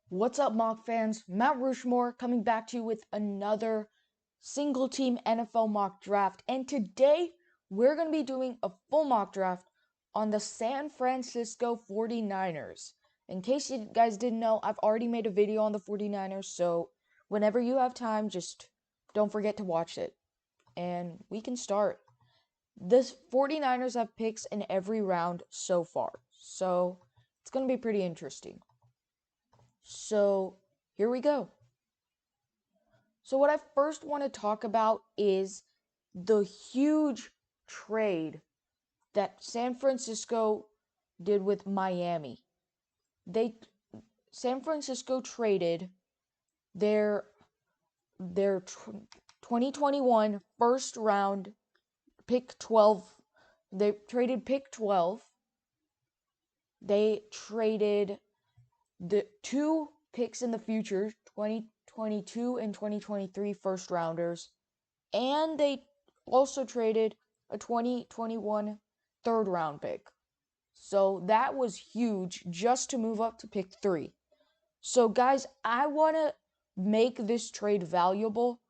What's up, mock fans? Matt Rushmore coming back to you with another single team NFL mock draft. And today we're going to be doing a full mock draft on the San Francisco 49ers. In case you guys didn't know, I've already made a video on the 49ers, so whenever you have time, just don't forget to watch it. And we can start. The 49ers have picks in every round so far, so it's going to be pretty interesting. So here we go. So, what I first want to talk about is the huge trade that San Francisco did with Miami. They San Francisco traded their 2021 first round pick 12. They traded pick 12. They traded the two picks in the future, 2022 and 2023 first rounders, and they also traded a 2021 third round pick. So that was huge just to move up to pick 3. So guys, I want to make this trade valuable,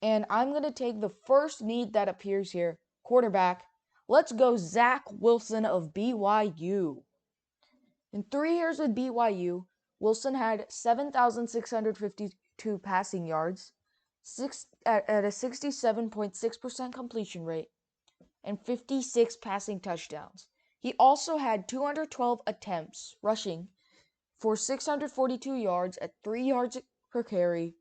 and I'm going to take the first need that appears here, quarterback. Let's go Zach Wilson of BYU. In 3 years with BYU, Wilson had 7,652 passing yards, at a 67.6% completion rate, and 56 passing touchdowns. He also had 212 attempts rushing for 642 yards at 3 yards per carry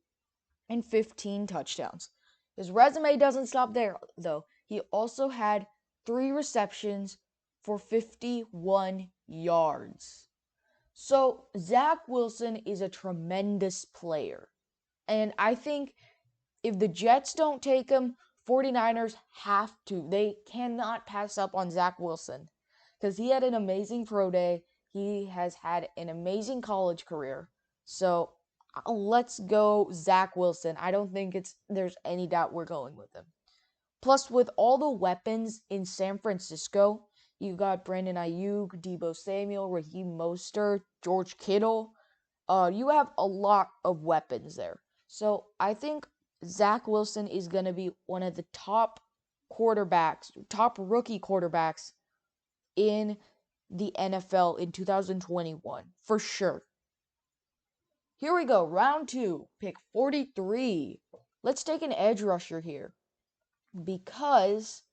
and 15 touchdowns. His resume doesn't stop there, though. He also had 3 receptions for 51 yards. So, Zach Wilson is a tremendous player. And I think if the Jets don't take him, 49ers have to. They cannot pass up on Zach Wilson because he had an amazing pro day. He has had an amazing college career. So, let's go Zach Wilson. I don't think there's any doubt we're going with him. Plus, with all the weapons in San Francisco, you got Brandon Aiyuk, Deebo Samuel, Raheem Mostert, George Kittle. You have a lot of weapons there. So I think Zach Wilson is going to be one of the top rookie quarterbacks in the NFL in 2021, for sure. Here we go, round 2, pick 43. Let's take an edge rusher here because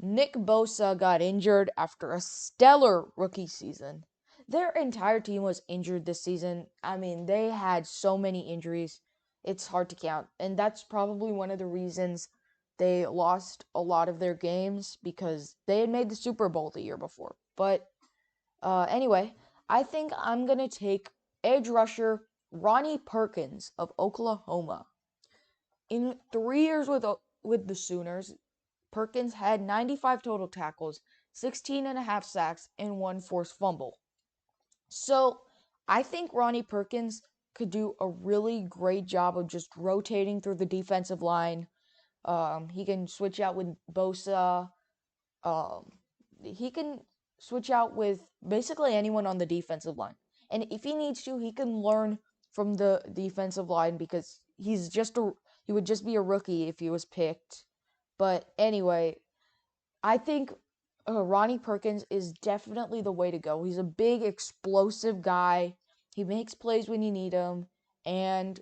Nick Bosa got injured after a stellar rookie season. Their entire team was injured this season. I mean, they had so many injuries. It's hard to count. And that's probably one of the reasons they lost a lot of their games because they had made the Super Bowl the year before. But anyway, I think I'm going to take edge rusher Ronnie Perkins of Oklahoma. In 3 years with the Sooners, Perkins had 95 total tackles, 16 and a half sacks, and 1 forced fumble. So I think Ronnie Perkins could do a really great job of just rotating through the defensive line. He can switch out with Bosa. Um, he can switch out with basically anyone on the defensive line. And if he needs to, he can learn from the defensive line because he would just be a rookie if he was picked. But anyway, I think Ronnie Perkins is definitely the way to go. He's a big, explosive guy. He makes plays when you need him. And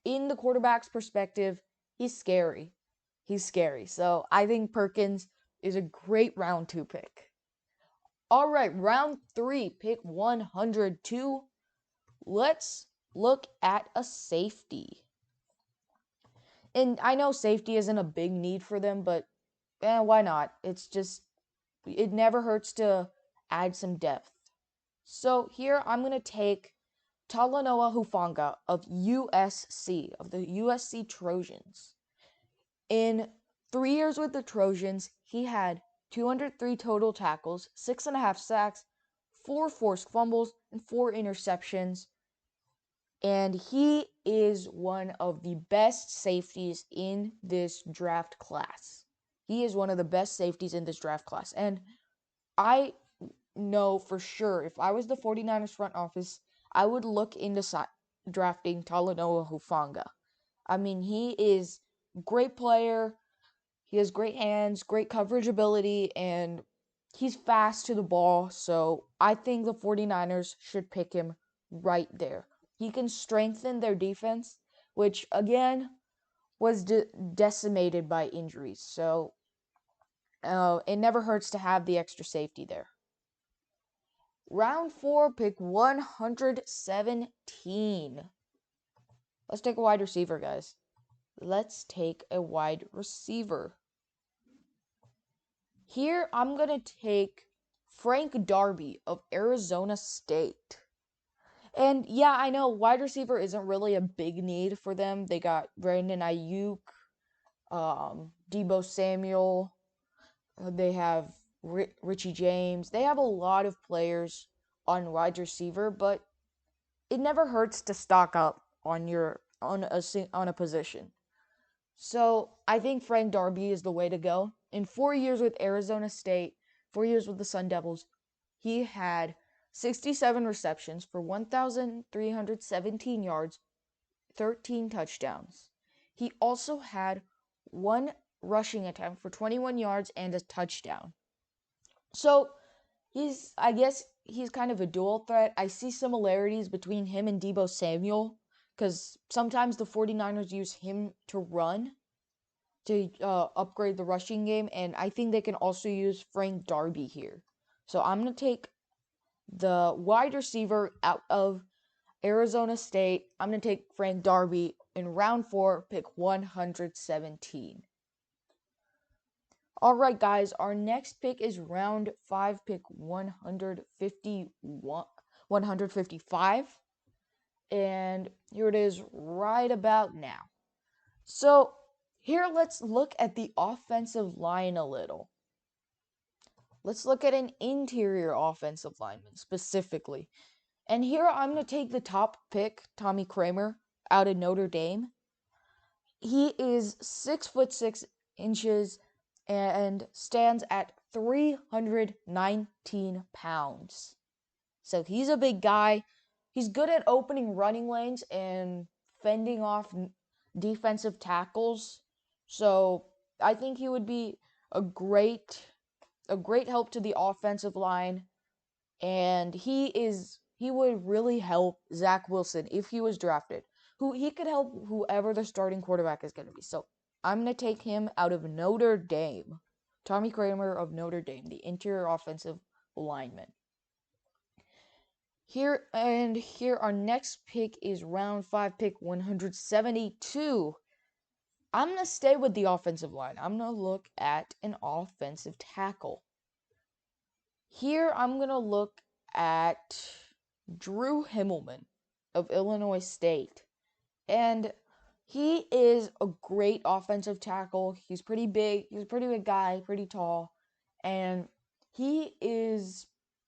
in the quarterback's perspective, he's scary. He's scary. So I think Perkins is a great round 2 pick. All right, round 3, pick 102. Let's look at a safety. And I know safety isn't a big need for them, but why not? It never hurts to add some depth. So here I'm going to take Talanoa Hufanga of USC, of the USC Trojans. In 3 years with the Trojans, he had 203 total tackles, 6.5 sacks, 4 forced fumbles, and 4 interceptions. And he is one of the best safeties in this draft class. He is one of the best safeties in this draft class. And I know for sure if I was the 49ers front office, I would look into drafting Talanoa Hufanga. I mean, he is a great player. He has great hands, great coverage ability, and he's fast to the ball. So I think the 49ers should pick him right there. He can strengthen their defense, which again was decimated by injuries. So it never hurts to have the extra safety there. Round 4, pick 117. Let's take a wide receiver, guys. Let's take a wide receiver. Here, I'm going to take Frank Darby of Arizona State. And yeah, I know wide receiver isn't really a big need for them. They got Brandon Aiyuk, Deebo Samuel. They have Richie James. They have a lot of players on wide receiver, but it never hurts to stock up on a position. So I think Frank Darby is the way to go. In 4 years with Arizona State, 4 years with the Sun Devils, he had 67 receptions for 1,317 yards, 13 touchdowns. He also had one rushing attempt for 21 yards and a touchdown. So I guess he's kind of a dual threat. I see similarities between him and Deebo Samuel because sometimes the 49ers use him to run to upgrade the rushing game, and I think they can also use Frank Darby here. So I'm going to take the wide receiver out of Arizona State. I'm going to take Frank Darby in round 4, pick 117. All right, guys, our next pick is round 5, pick 155. And here it is right about now. So here, let's look at the offensive line a little. Let's look at an interior offensive lineman specifically. And here I'm going to take the top pick, Tommy Kramer, out of Notre Dame. He is 6'6" and stands at 319 pounds. So he's a big guy. He's good at opening running lanes and fending off defensive tackles. So I think he would be a great help to the offensive line, and he would really help Zach Wilson if he was drafted. He could help whoever the starting quarterback is going to be. So I'm going to take him out of Notre Dame. Tommy Kramer of Notre Dame, the interior offensive lineman. Here our next pick is round 5, pick 172. I'm going to stay with the offensive line. I'm going to look at an offensive tackle. Here I'm going to look at Drew Himmelman of Illinois State. And he is a great offensive tackle. He's pretty big. He's a pretty big guy, pretty tall. And he is,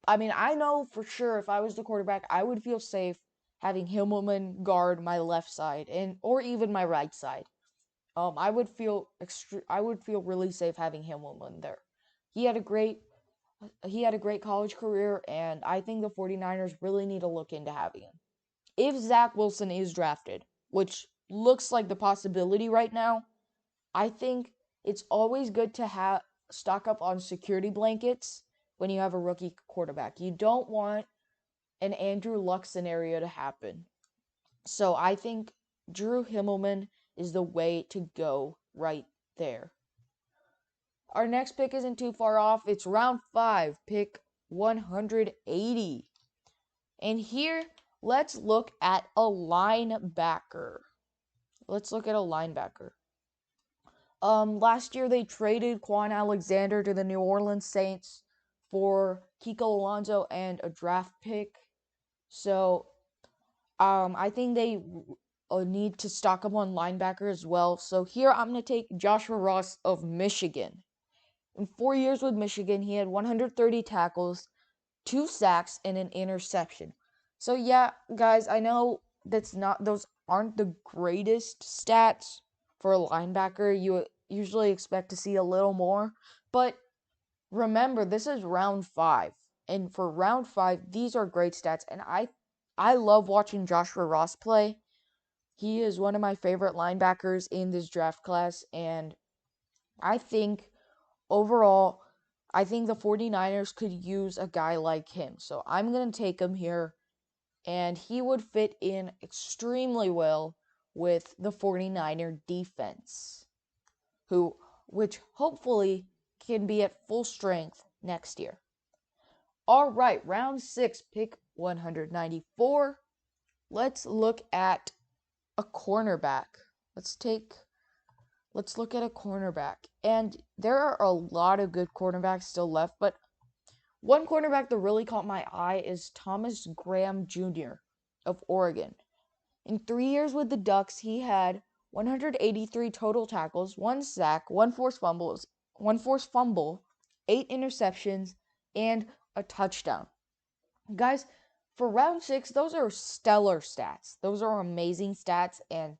I mean, I know for sure if I was the quarterback, I would feel safe having Himmelman guard my left side or even my right side. I would feel really safe having Himmelman there. He had a great college career, and I think the 49ers really need to look into having him. If Zach Wilson is drafted, which looks like the possibility right now, I think it's always good to stock up on security blankets when you have a rookie quarterback. You don't want an Andrew Luck scenario to happen. So I think Drew Himmelman is the way to go right there. Our next pick isn't too far off. It's round 5, pick 180. And here, let's look at a linebacker. Last year they traded Quan Alexander to the New Orleans Saints for Kiko Alonso and a draft pick. So, I think they need to stock up on linebacker as well. So here I'm going to take Joshua Ross of Michigan. In 4 years with Michigan, he had 130 tackles, 2 sacks, and an interception. So yeah, guys, I know those aren't the greatest stats for a linebacker. You usually expect to see a little more, but remember, this is round 5. And for round 5, these are great stats, and I love watching Joshua Ross play. He is one of my favorite linebackers in this draft class, and I think overall, I think the 49ers could use a guy like him. So I'm going to take him here, and he would fit in extremely well with the 49er defense, which hopefully can be at full strength next year. All right, round 6, pick 194. Let's look at a cornerback. Let's look at a cornerback. And there are a lot of good cornerbacks still left, but one cornerback that really caught my eye is Thomas Graham Jr. of Oregon. In 3 years with the Ducks, he had 183 total tackles, 1 sack, 1 forced fumble, 8 interceptions, and a touchdown. Guys, for round 6, those are stellar stats. Those are amazing stats, and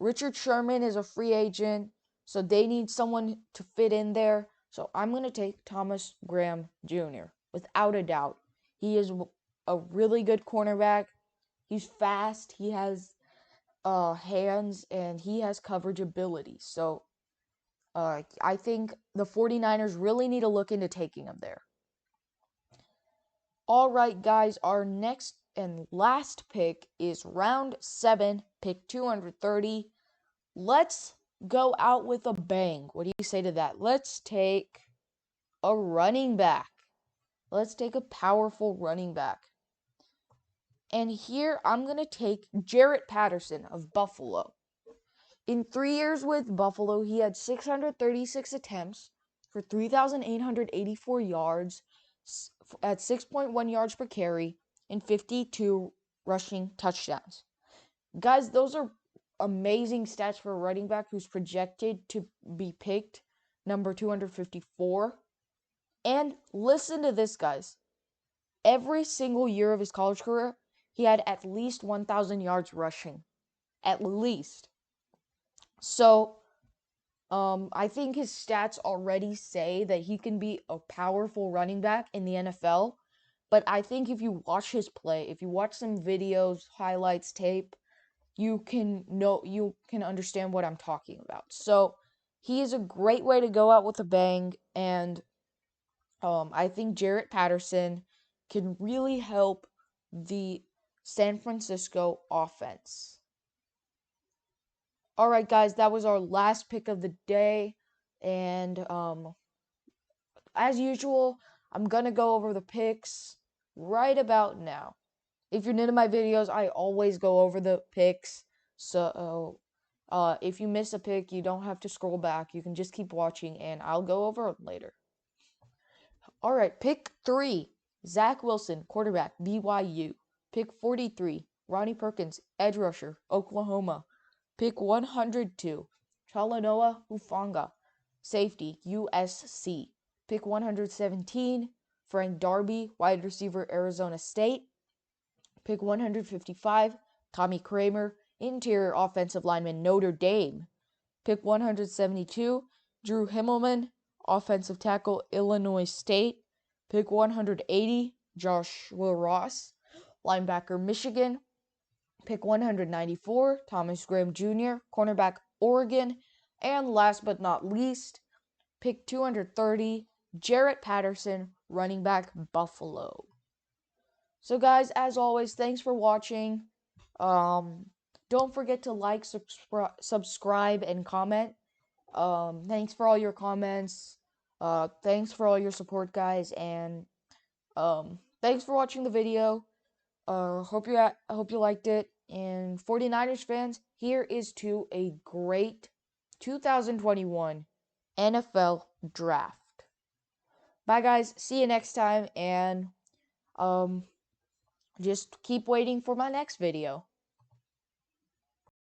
Richard Sherman is a free agent, so they need someone to fit in there. So I'm going to take Thomas Graham Jr. without a doubt. He is a really good cornerback. He's fast, he has hands, and he has coverage ability. So I think the 49ers really need to look into taking him there. All right, guys, our next and last pick is round 7, pick 230. Let's go out with a bang. What do you say to that? Let's take a running back. Let's take a powerful running back. And here I'm going to take Jarrett Patterson of Buffalo. In 3 years with Buffalo, he had 636 attempts for 3,884 yards at 6.1 yards per carry and 52 rushing touchdowns. Guys, those are amazing stats for a running back who's projected to be picked number 254. And listen to this, guys. Every single year of his college career, he had at least 1,000 yards rushing. At least. So, I think his stats already say that he can be a powerful running back in the NFL. But I think if you watch his play, if you watch some videos, highlights, tape, you can understand what I'm talking about. So, he is a great way to go out with a bang, and I think Jarrett Patterson can really help the San Francisco offense. All right, guys, that was our last pick of the day. And as usual, I'm going to go over the picks right about now. If you're new to my videos, I always go over the picks. So if you miss a pick, you don't have to scroll back. You can just keep watching, and I'll go over it later. All right, pick 3, Zach Wilson, quarterback, BYU. Pick 43, Ronnie Perkins, edge rusher, Oklahoma. Pick 102, Talanoa Hufanga, safety, USC. Pick 117, Frank Darby, wide receiver, Arizona State. Pick 155, Tommy Kramer, interior offensive lineman, Notre Dame. Pick 172, Drew Himmelman, offensive tackle, Illinois State. Pick 180, Joshua Ross, linebacker, Michigan. Pick 194, Thomas Graham Jr., cornerback, Oregon. And last but not least, pick 230, Jarrett Patterson, running back, Buffalo. So guys, as always, thanks for watching. Don't forget to like, subscribe, and comment. Thanks for all your comments. Thanks for all your support, guys, and thanks for watching the video. I hope you liked it. And 49ers fans, here is to a great 2021 NFL draft. Bye, guys. See you next time, and just keep waiting for my next video.